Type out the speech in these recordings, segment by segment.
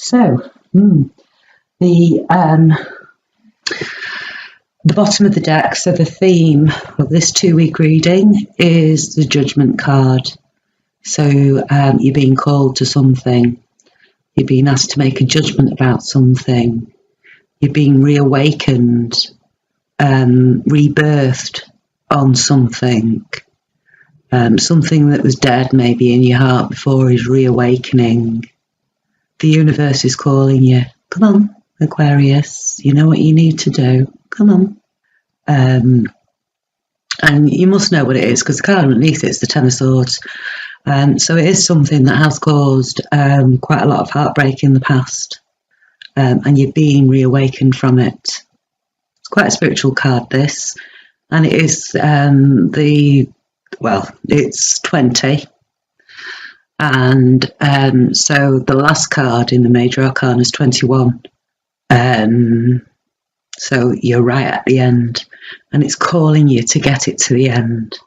So, the bottom of the deck, so the theme of this 2-week reading is the Judgment card. So you're being called to something. You're being asked to make a judgment about something. You're being reawakened, rebirthed on something. Something that was dead maybe in your heart before is reawakening. The universe is calling you. Come on, Aquarius. You know what you need to do. Come on. And you must know what it is because the card underneath it is the Ten of Swords. So it is something that has caused quite a lot of heartbreak in the past. And you're being reawakened from it. It's quite a spiritual card, this. And it is it's 20. And so the last card in the Major Arcana is 21. So you're right at the end. And it's calling you to get it to the end.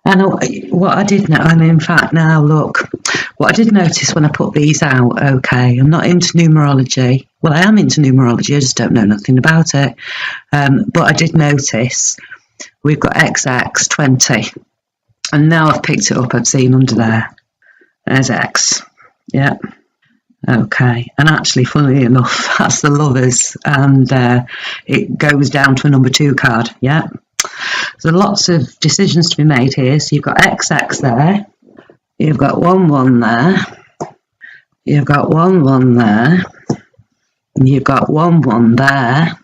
And what I did know, and in fact now look, what I did notice when I put these out, okay, I'm not into numerology. Well, I am into numerology, I just don't know nothing about it. But I did notice we've got XX 20. And now I've picked it up, I've seen under there. There's X. Yeah. Okay. And actually, funnily enough, that's the Lovers. And it goes down to a number 2 card. Yeah. So lots of decisions to be made here. So you've got XX there. You've got 1-1 there. You've got 1-1 there. And you've got 1-1 there.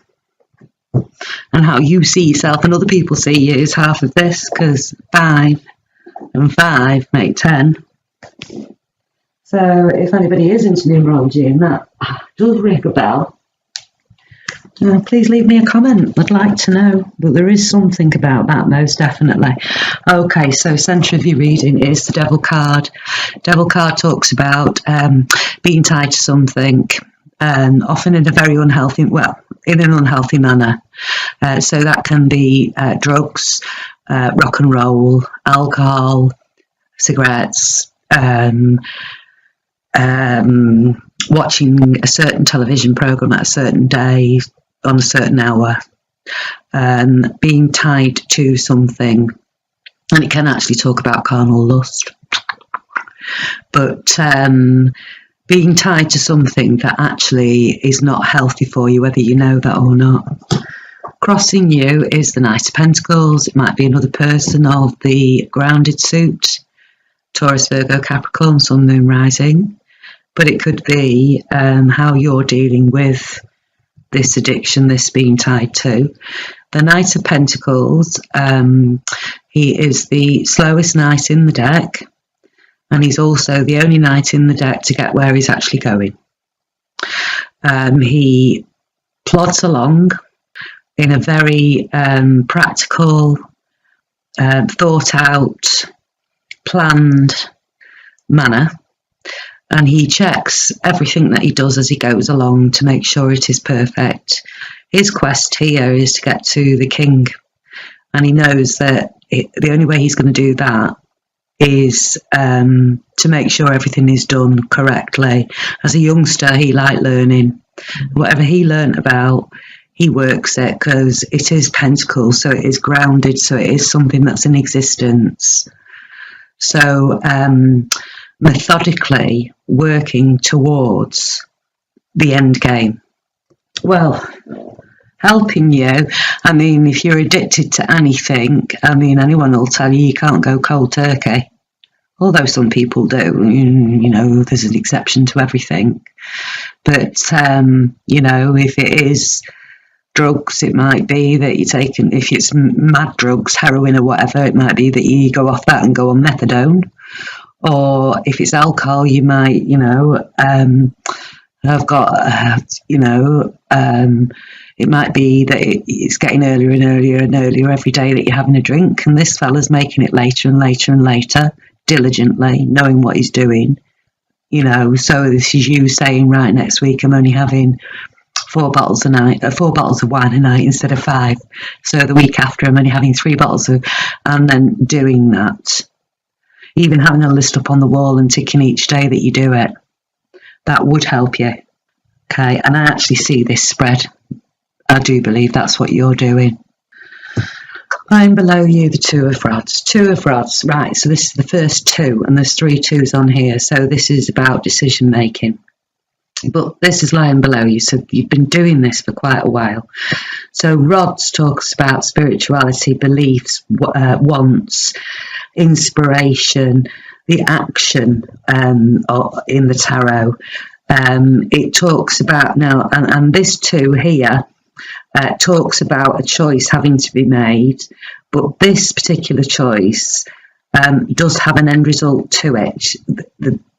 And how you see yourself and other people see you is half of this, because 5 and 5 make 10. So if anybody is into numerology and that does ring a bell, please leave me a comment. I'd like to know. But there is something about that, most definitely. Okay, so centre of your reading is the Devil card. Devil card talks about being tied to something, often in a very unhealthy, in an unhealthy manner. So that can be drugs, rock and roll, alcohol, cigarettes, watching a certain television program at a certain day on a certain hour, being tied to something, and it can actually talk about carnal lust, but being tied to something that actually is not healthy for you, whether you know that or not. Crossing you is the Knight of Pentacles. It might be another person of the grounded suit, Taurus, Virgo, Capricorn, Sun, Moon, Rising. But it could be how you're dealing with this addiction, this being tied to. The Knight of Pentacles, he is the slowest knight in the deck, and he's also the only knight in the deck to get where he's actually going. He plods along in a very practical, thought out, planned manner. And he checks everything that he does as he goes along to make sure it is perfect. His quest here is to get to the king. And he knows that the only way he's going to do that is to make sure everything is done correctly. As a youngster, he liked learning. Whatever he learnt about, he works it, because it is pentacles, so it is grounded, so it is something that's in existence. So methodically working towards the end game. Well, helping you, I mean, if you're addicted to anything, I mean, anyone will tell you can't go cold turkey. Although some people do, you know, there's an exception to everything. But, you know, if it is drugs, it might be that you're taking, if it's mad drugs, heroin or whatever, it might be that you go off that and go on methadone. Or if it's alcohol, you might, you know, I've got, you know, it might be that it's getting earlier and earlier and earlier every day that you're having a drink. And this fella's making it later and later and later, diligently, knowing what he's doing, you know. So this is you saying, right, next week I'm only having 4 bottles a night, 4 bottles of wine a night instead of 5. So the week after I'm only having 3 bottles of, and then doing that. Even having a list up on the wall and ticking each day that you do it, that would help you. Okay, and I actually see this spread. I do believe that's what you're doing. Lying below you, the Two of Rods. Two of Rods, right, so this is the first two, and there's 3 2s on here, so this is about decision making. But this is lying below you, so you've been doing this for quite a while. So Rods talks about spirituality, beliefs, wants, inspiration, the action in the tarot. It talks about now, and this 2 here talks about a choice having to be made, but this particular choice does have an end result to it.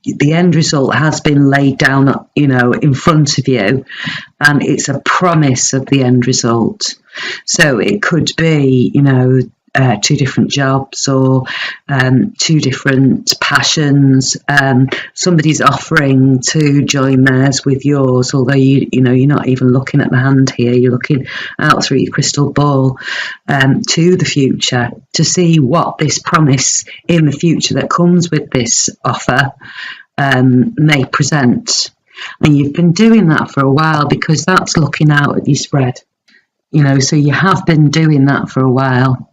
The end result has been laid down, in front of you, and it's a promise of the end result. So it could be, 2 different jobs or 2 different passions. Somebody's offering to join theirs with yours, although you're not even looking at the hand here. You're looking out through your crystal ball to the future to see what this promise in the future that comes with this offer may present. And you've been doing that for a while, because that's looking out at your spread. So you have been doing that for a while.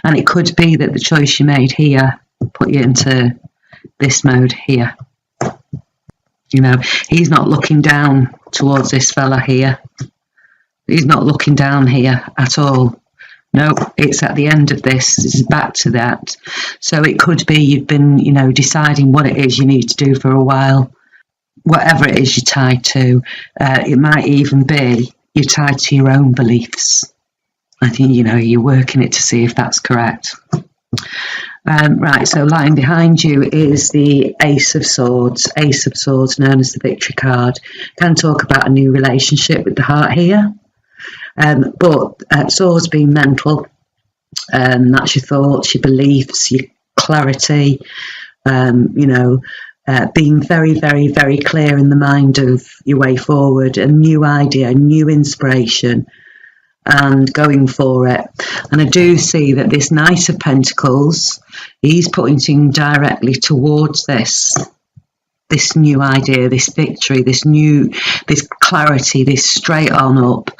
And it could be that the choice you made here put you into this mode here. He's not looking down towards this fella here. He's not looking down here at all. No, it's at the end of this. It's back to that. So it could be you've been, deciding what it is you need to do for a while. Whatever it is you're tied to. It might even be you're tied to your own beliefs. I think, you're working it to see if that's correct. Right, so lying behind you is the Ace of Swords. Ace of Swords, known as the Victory card. Can talk about a new relationship with the heart here. But swords being mental, that's your thoughts, your beliefs, your clarity, being very, very, very clear in the mind of your way forward, a new idea, a new inspiration, and going for it. And I do see that this Knight of Pentacles, he's pointing directly towards this new idea, this victory, this clarity, this straight on up,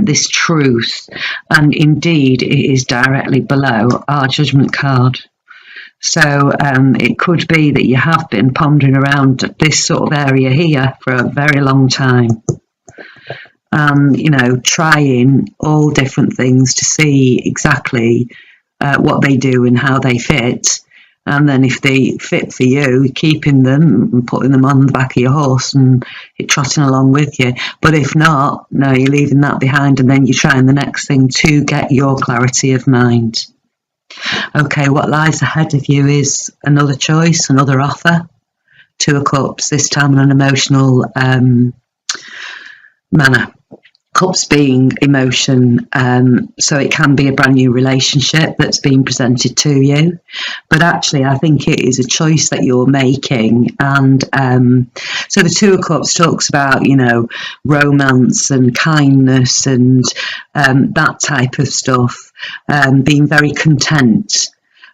this truth. And indeed, it is directly below our Judgment card. So it could be that you have been pondering around this sort of area here for a very long time. Trying all different things to see exactly what they do and how they fit. And then if they fit for you, keeping them and putting them on the back of your horse and trotting along with you. But if not, no, you're leaving that behind, and then you're trying the next thing to get your clarity of mind. Okay, what lies ahead of you is another choice, another offer. 2 of Cups, this time in an emotional manner. Cups being emotion, so it can be a brand new relationship that's being presented to you. But actually, I think it is a choice that you're making. And so the 2 of Cups talks about, romance and kindness and that type of stuff, being very content.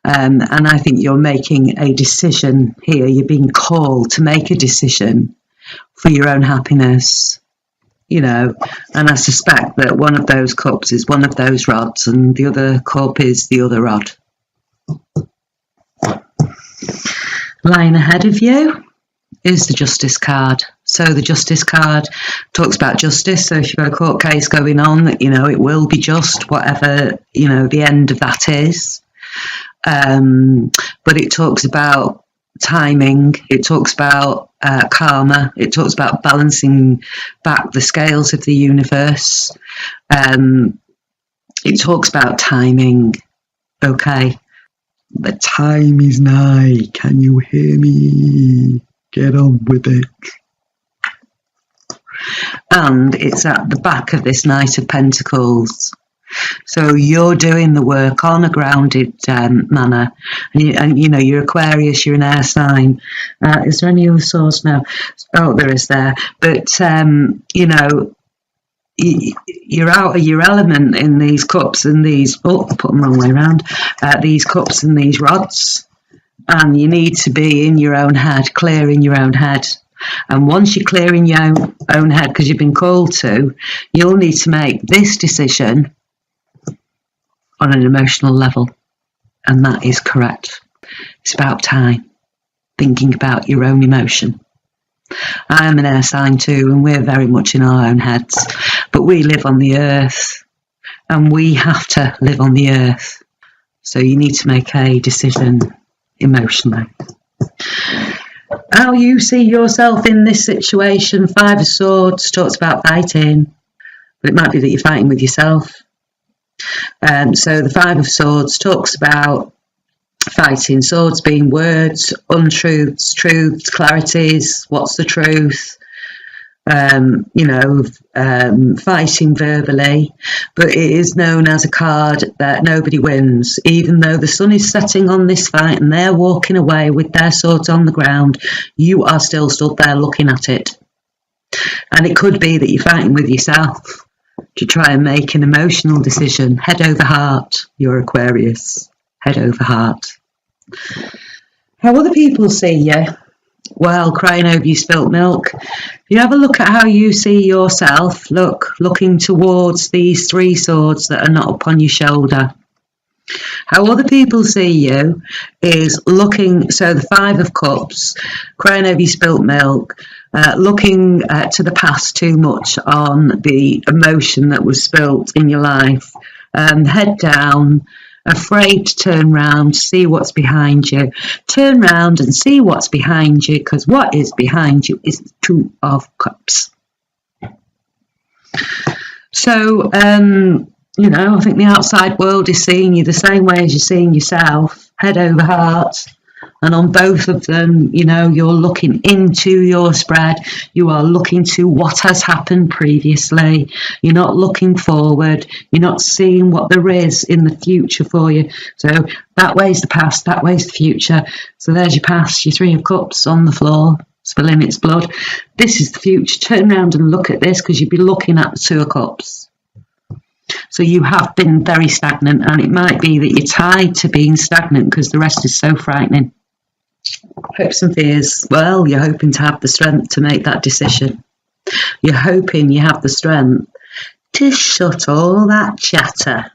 And I think you're making a decision here. You're being called to make a decision for your own happiness. And I suspect that one of those cups is one of those rods, and the other cup is the other rod. Lying ahead of you is the Justice card. So the Justice card talks about justice. So if you've got a court case going on, it will be just, whatever, the end of that is. But it talks about timing, it talks about karma, it talks about balancing back the scales of the universe. It talks about timing. Okay, the time is nigh. Can you hear me? Get on with it. And it's at the back of this Knight of Pentacles. So you're doing the work on a grounded manner, and you're Aquarius, you're an air sign. Is there any other source now? Oh, there is there. But you're out of your element in these cups and these. Oh, I put them the wrong way around. These cups and these rods, and you need to be in your own head, clear in your own head. And once you're clear in your own head, because you've been called to, you'll need to make this decision on an emotional level. And that is correct. It's about time thinking about your own emotion. I'm an air sign too, and we're very much in our own heads. But we live on the earth, and we have to live on the earth. So you need to make a decision emotionally. How you see yourself in this situation. 5 of Swords talks about fighting, but it might be that you're fighting with yourself. So the 5 of Swords talks about fighting. Swords being words, untruths, truths, clarities. What's the truth? Fighting verbally, but it is known as a card that nobody wins. Even though the sun is setting on this fight and they're walking away with their swords on the ground, you are still stood there looking at it. And it could be that you're fighting with yourself to try and make an emotional decision. Head over heart, you're Aquarius. Head over heart. How other people see you? Well, crying over your spilt milk. If you have a look at how you see yourself, looking towards these 3 swords that are not upon your shoulder. How other people see you is looking, so the 5 of Cups, crying over your spilt milk, looking to the past too much on the emotion that was spilt in your life. Head down, afraid to turn round, see what's behind you. Turn round and see what's behind you, because what is behind you is the 2 of Cups. So, I think the outside world is seeing you the same way as you're seeing yourself, head over heart. And on both of them, you're looking into your spread. You are looking to what has happened previously. You're not looking forward. You're not seeing what there is in the future for you. So that way's the past, that way's the future. So there's your past, your 3 of Cups on the floor, spilling its blood. This is the future. Turn around and look at this, because you'd be looking at the 2 of Cups. So you have been very stagnant, and it might be that you're tied to being stagnant because the rest is so frightening. Hopes and fears. Well, you're hoping to have the strength to make that decision. You're hoping you have the strength to shut all that chatter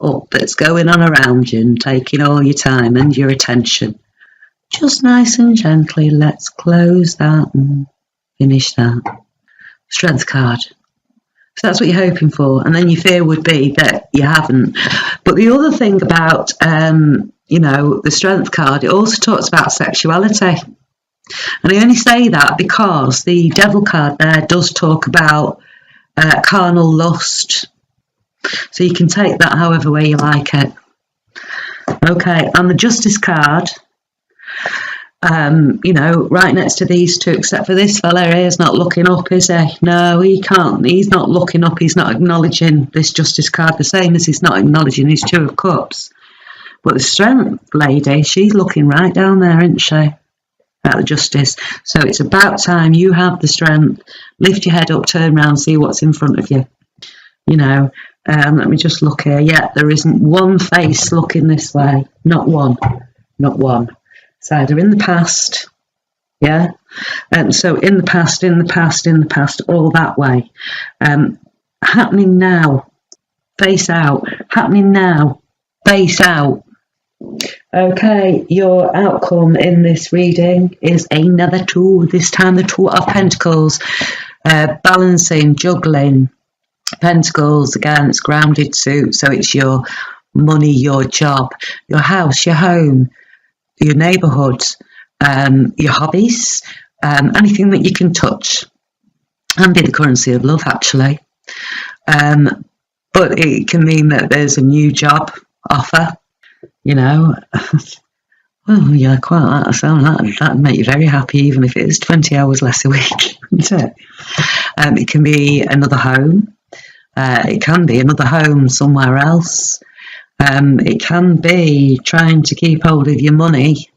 up that's going on around you and taking all your time and your attention. Just nice and gently, let's close that and finish that. Strength card. So that's what you're hoping for. And then your fear would be that you haven't. But the other thing about, the strength card, it also talks about sexuality. And I only say that because the devil card there does talk about carnal lust. So you can take that however way you like it. Okay, and the justice card, right next to these 2, except for this fella here is not looking up, is he? No, he can't. He's not looking up. He's not acknowledging this justice card the same as he's not acknowledging his 2 of Cups. But the strength lady, she's looking right down there, isn't she? At the justice. So it's about time you have the strength. Lift your head up, turn around, see what's in front of you. Let me just look here. Yeah, there isn't one face looking this way. Not one. Not one. It's either in the past, yeah? So in the past, all that way. Happening now, face out. Happening now, face out. Okay, your outcome in this reading is another 2, this time the 2 of Pentacles. Balancing, juggling. Pentacles, again, it's grounded suit, so it's your money, your job, your house, your home, your neighbourhood, your hobbies, anything that you can touch. Can be the currency of love, actually. But it can mean that there's a new job offer, Oh, yeah, quite like that sound. That'd make you very happy, even if it is 20 hours less a week, isn't it? It can be another home. It can be another home somewhere else. It can be trying to keep hold of your money,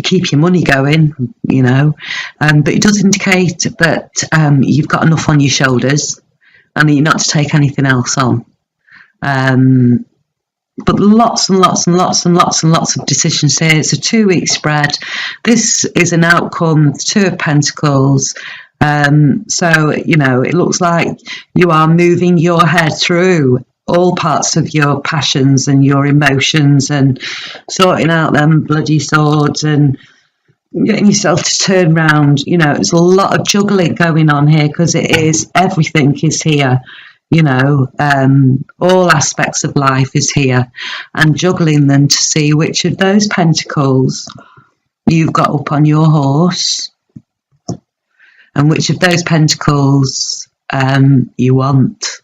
keep your money going, but it does indicate that you've got enough on your shoulders and you're not to take anything else on. but lots and lots and lots and lots and lots of decisions here. It's a 2-week spread. This is an outcome, 2 of Pentacles. So, you know, it looks like you are moving your head through all parts of your passions and your emotions and sorting out them bloody swords and getting yourself to turn round. You know, there's a lot of juggling going on here because it is, everything is here. You know, all aspects of life is here, and juggling them to see which of those pentacles you've got up on your horse and which of those pentacles you want.